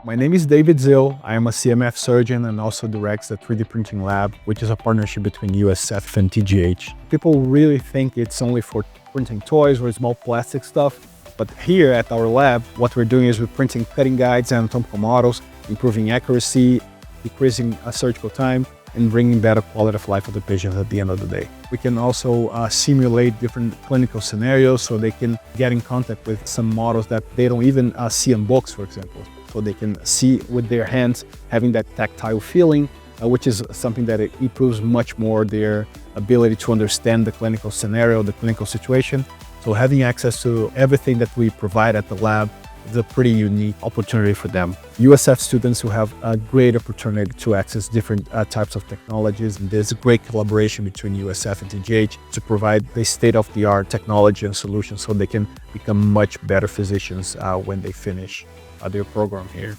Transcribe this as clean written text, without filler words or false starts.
My name is David Zill. I am a CMF surgeon and also directs the 3D Printing Lab, which is a partnership between USF and TGH. People really think it's only for printing toys or small plastic stuff, but here at our lab, what we're doing is we're printing cutting guides and anatomical models, improving accuracy, decreasing surgical time, and bringing better quality of life for the patients at the end of the day. We can also simulate different clinical scenarios so they can get in contact with some models that they don't even see in books, for example. So they can see with their hands, having that tactile feeling, which is something that it improves much more their ability to understand the clinical scenario, the clinical situation. So having access to everything that we provide at the lab is a pretty unique opportunity for them. USF students who have a great opportunity to access different types of technologies. And there's a great collaboration between USF and TGH to provide the state-of-the-art technology and solutions so they can become much better physicians when they finish their program here.